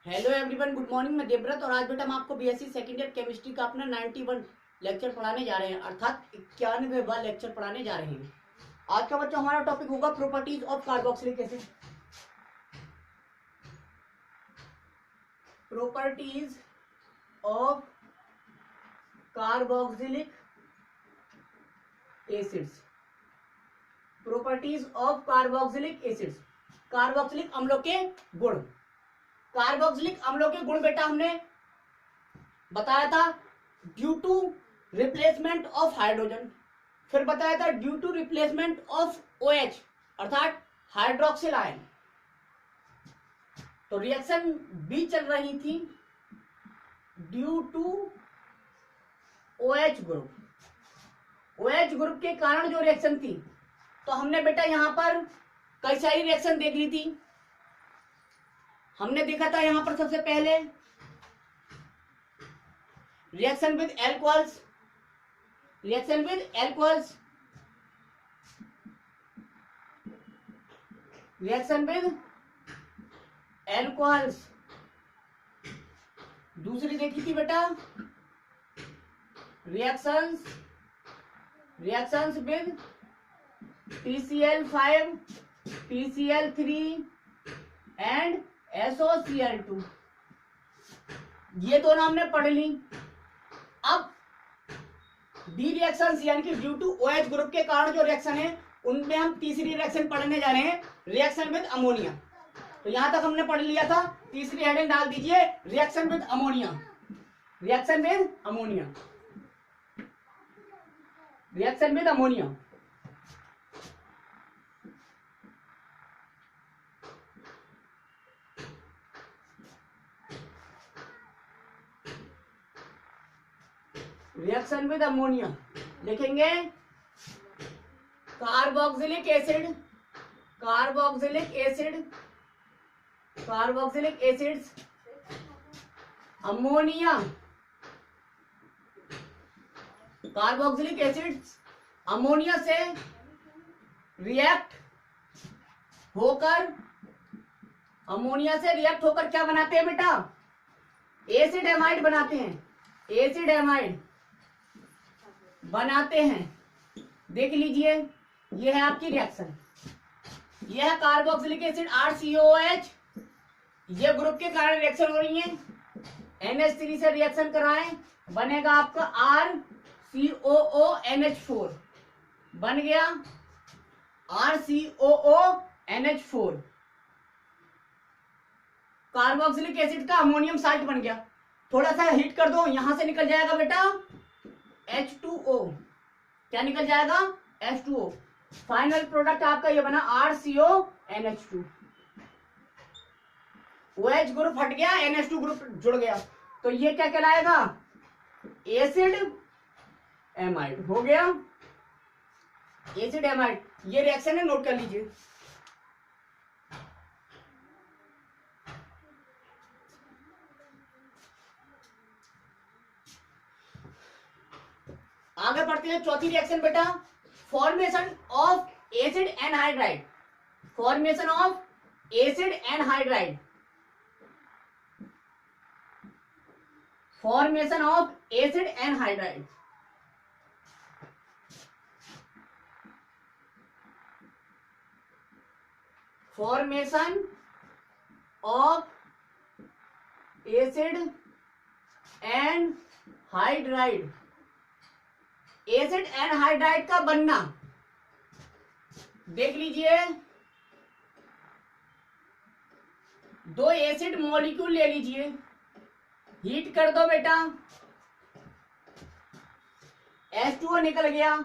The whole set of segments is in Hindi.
Hello everyone, good morning. मैं देवव्रत और आज बेटा हम आपको बीएससी सेकेंड ईयर केमिस्ट्री का अपना 91 लेक्चर पढ़ाने जा रहे हैं, अर्थात 91वां लेक्चर पढ़ाने जा रहे हैं। आज का बच्चा हमारा टॉपिक होगा properties of carboxylic acid. Properties of carboxylic acids. Properties of carboxylic acids, carboxylic अम्लों के गुण। कार्बोक्सिलिक अम्लों के गुण बेटा हमने बताया था due to replacement of hydrogen, फिर बताया था due to replacement of OH अर्थात हाइड्रोक्सिल आयन। तो रिएक्शन बी चल रही थी due to OH group. OH group के कारण जो रिएक्शन थी, तो हमने बेटा यहां पर कई सारी रिएक्शन देख ली थी। हमने देखा था यहां पर सबसे पहले reaction with alcohols, reaction with alcohols, reaction with alcohols. दूसरी देखी थी बेटा reactions with PCl5, PCl3 and SOCl2। ये दोनों हमने पढ़ ली। अब डी रिएक्शंस यानी कि ड्यू टू OH ग्रुप के कारण जो रिएक्शन है, उनमें हम तीसरी रिएक्शन पढ़ने जा रहे हैं, रिएक्शन विद अमोनिया। तो यहां तक हमने पढ़ लिया था। तीसरी हेडिंग डाल दीजिए reaction with ammonia, reaction with ammonia, reaction with ammonia. Reaction with ammonia लिखेंगे carboxylic acid, carboxylic acid, carboxylic acids ammonia, carboxylic acids ammonia से रिएक्ट होकर, अमोनिया से रिएक्ट होकर क्या बनाते हैं बेटा? एसिड एमाइड बनाते हैं, एसिड एमाइड बनाते हैं। देख लीजिए, यह है आपकी रिएक्शन। यह है कार्बोक्सिलिक एसिड RCOOH, ये ग्रुप के कारण रिएक्शन हो रही है। NH3 से रिएक्शन कराएं, बनेगा आपका RCOONH4, बन गया RCOONH4। कार्बोक्सिलिक एसिड का अमोनियम साल्ट बन गया। थोड़ा सा हीट कर दो, यहां से निकल जाएगा बेटा H2O। क्या निकल जाएगा? H2O। फाइनल प्रोडक्ट आपका ये बना RCONH2। OH ग्रुप हट गया, NH2 ग्रुप जुड़ गया, तो ये क्या कहलाएगा? एसिड एमाइड हो गया, एसिड एमाइड। ये रिएक्शन है, नोट कर लीजिए। आगे बढ़ते हैं, चौथी रिएक्शन बेटा formation of acid anhydride, formation of acid anhydride, formation of acid anhydride. Formation of acid anhydride, acid anhydride का बनना। देख लीजिए, दो एसिड मॉलिक्यूल ले लीजिए, हीट कर दो बेटा, H2O निकल गया,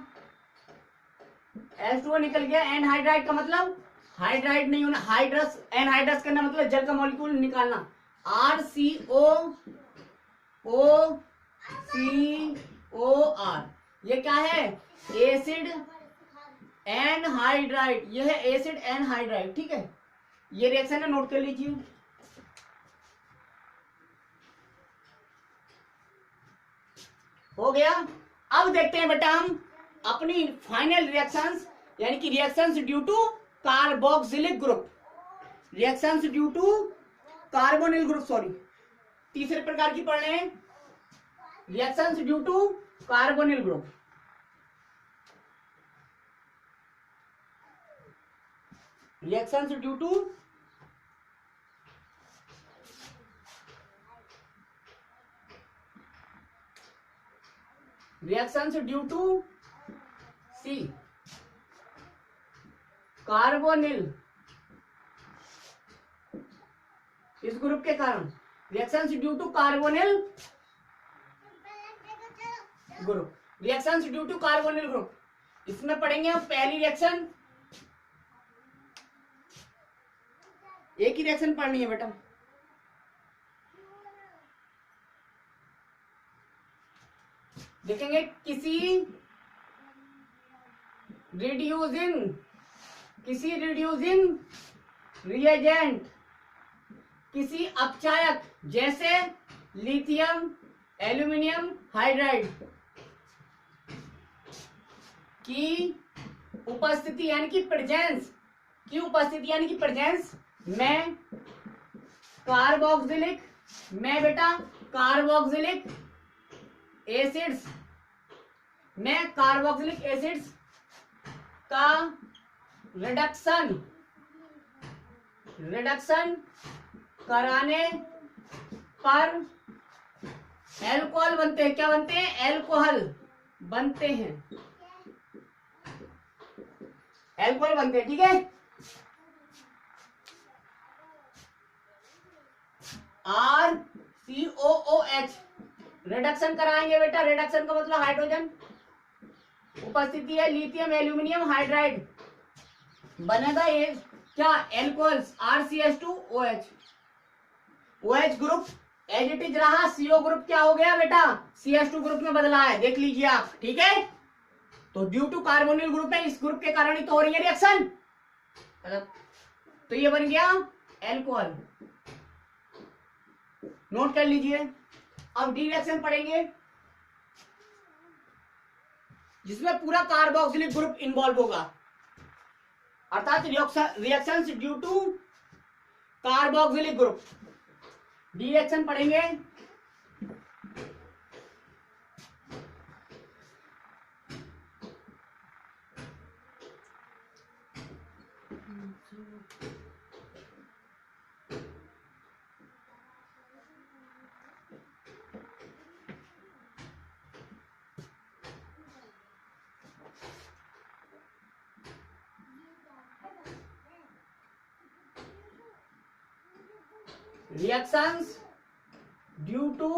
H2O निकल गया। एनहाइड्राइड का मतलब हाइड्राइड नहीं होना, हाइड्रस, एनहाइड्रस करना मतलब जल का मॉलिक्यूल निकालना। RCOCOR, ये क्या है? एसिड एनहाइड्राइड, यह है एसिड एनहाइड्राइड। ठीक है, ये रिएक्शन है, नोट कर लीजिए। हो गया। अब देखते हैं बेटा हम अपनी फाइनल रिएक्शंस, यानी कि reactions due to carboxylic group, reactions due to carbonyl group, sorry तीसरे प्रकार की पढ़ रहे हैं, reactions due to carbonyl group. Reactions due to C carbonyl, इस ग्रुप के कारण, reactions due to carbonyl group, reactions due to carbonyl group. इसमें पढ़ेंगे हम पहली रिएक्शन, एक ही रिएक्शन पढ़नी है बेटा। देखेंगे किसी रिड्यूसिंग रिएजेंट, किसी अपचायक जैसे लिथियम एल्यूमिनियम हाइड्राइड की उपस्थिति यानी कि प्रेजेंस में कार्बोक्सिलिक एसिड्स का रिडक्शन कराने पर एल्कोहल बनते हैं। क्या बनते हैं? एल्कोहल बनते हैं, ठीक है। RCOOH रिडक्शन कराएंगे बेटा। रिडक्शन का मतलब हाइड्रोजन, उपस्थिति है लिथियम एल्यूमिनियम हाइड्राइड, बनेगा ये क्या? Alcohols RCH2OH। OH group as it is रहा, CO ग्रुप क्या हो गया बेटा? CH2 ग्रुप में बदला है, देख लीजिए आप, ठीक है। तो ड्यू टू कार्बोनिल ग्रुप है, इस ग्रुप के कारण ही तो हो रही है रिएक्शन, तो ये बन गया एल्कोहल, नोट कर लीजिए। अब डी रिएक्शन पढ़ेंगे जिसमें पूरा कार्बोक्सिलिक ग्रुप इन्वॉल्व होगा, अर्थात reactions due to carboxylic group. The reaction पढ़ेंगे reactions due to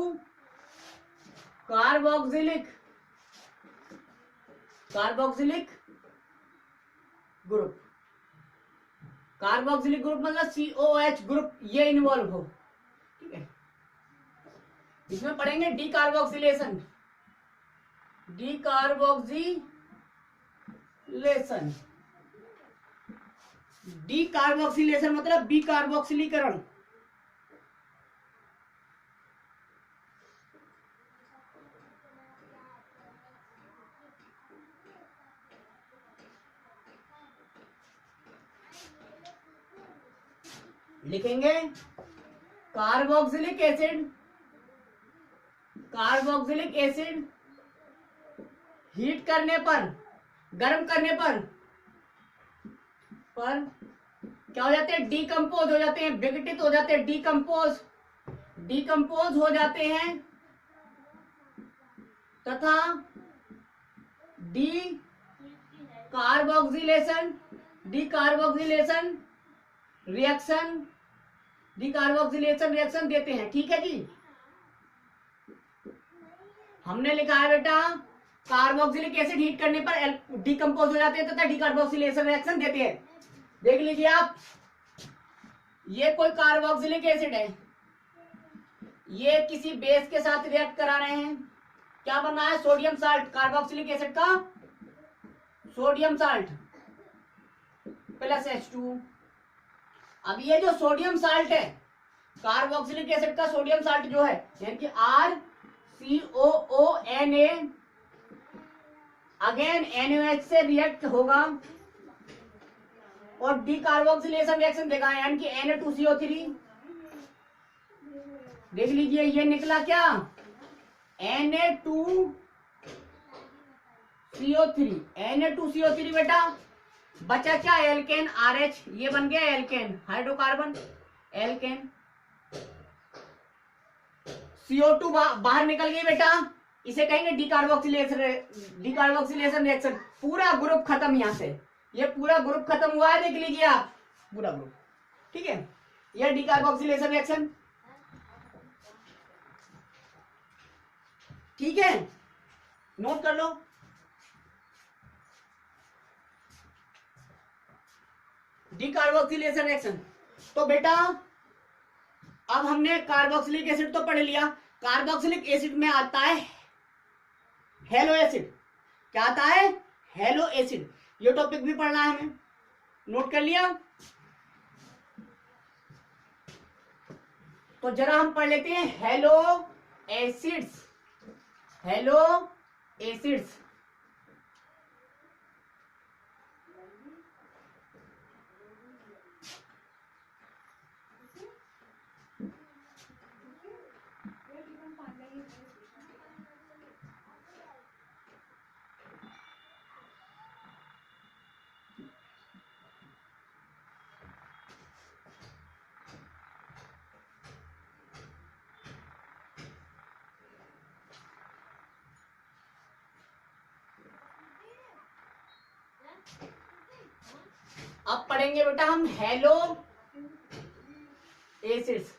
carboxylic group. Carboxylic group मतलब COOH ग्रुप, ये इन्वॉल्व हो, ठीक है। इसमें पढ़ेंगे डीकार्बोक्सिलेशन। डीकार्बोक्सिलेशन मतलब बीकार्बोक्सिलीकरण। लिखेंगे कार्बोक्सिलिक एसिड हीट करने पर, गर्म करने पर क्या हो जाते हैं? डीकम्पोज हो जाते हैं, विघटित हो जाते हैं, डीकम्पोज हो जाते हैं, तथा डीकार्बोक्सिलेशन रिएक्शन देते हैं, ठीक है जी। हमने लिखा है बेटा कार्बोक्सिलिक एसिड हीट करने पर डीकम्पोज हो जाते हैं तथा डीकार्बोक्सिलेशन रिएक्शन देते हैं। देख लीजिए आप, ये कोई कार्बोक्सिलिक एसिड है, ये किसी बेस के साथ रिएक्ट करा रहे हैं, क्या बना है? सोडियम साल्ट, कार्बोक्सिलिक एसिड का सोडियम साल्ट प्लस H2। अब ये जो सोडियम साल्ट है, कार्बोक्सिलिक एसिड का सोडियम साल्ट जो है, यानी कि RCOONA अगेन NaOH से रिएक्ट होगा और डीकार्बोक्सिलेशन रिएक्शन देगा, यानी कि Na2CO3 देख लीजिए ये निकला क्या, Na2CO3, Na2CO3 बेटा, बचा क्या, एल्केन RH, ये बन गया एल्केन, हाइड्रोकार्बन एल्केन। CO2 बाहर निकल गई बेटा, इसे कहेंगे डिकार्बोक्सिलेशन रिएक्शन। पूरा ग्रुप खत्म, यहां से ये पूरा ग्रुप खत्म हुआ है, देख लीजिए आप पूरा ग्रुप, ठीक है। यह डिकार्बोक्सिलेशन रिएक्शन, ठीक है, नोट कर लो। Decarboxylation reaction. तो बेटा अब हमने कार्बोक्सिलिक एसिड तो पढ़ लिया, कार्बोक्सिलिक एसिड में आता है हेलो एसिड। क्या आता है, हेलो एसिड। ये टॉपिक भी पढ़ना है हमें, नोट कर लिया। तो जरा हम पढ़ लेते हैं हेलो एसिड्स, हेलो एसिड्स। अब पढ़ेंगे बेटा हम हेलो एसिड्स।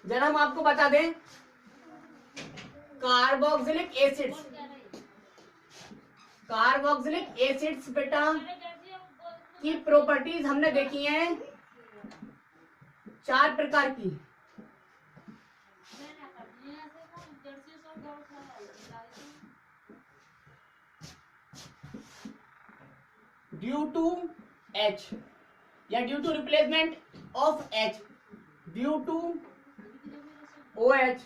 जरा हम आपको बता दें, कार्बोक्सिलिक एसिड्स, कार्बोक्सिलिक एसिड्स बेटा की प्रॉपर्टीज हमने देखी हैं 4 प्रकार की। ड्यू टू H या due to replacement of H, due to OH,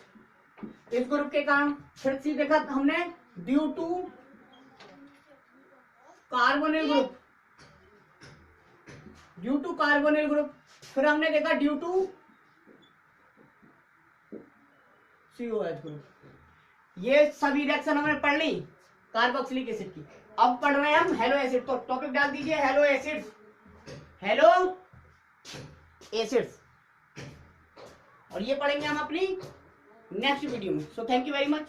इस ग्रुप के कारण। फिर सी देखा हमने due to carbonyl group, due to carbonyl group. फिर हमने देखा ड्यू टू COH ग्रुप। ये सभी रिएक्शन हमने पढ़ ली कार्बोक्सिलिक एसिड की। अब पढ़ रहे हैं हम हेलो एसिड। तो टॉपिक डाल दीजिए हेलो एसिड्स, हेलो एसिड्स। और ये पढ़ेंगे हम अपनी नेक्स्ट वीडियो में। So thank you very much.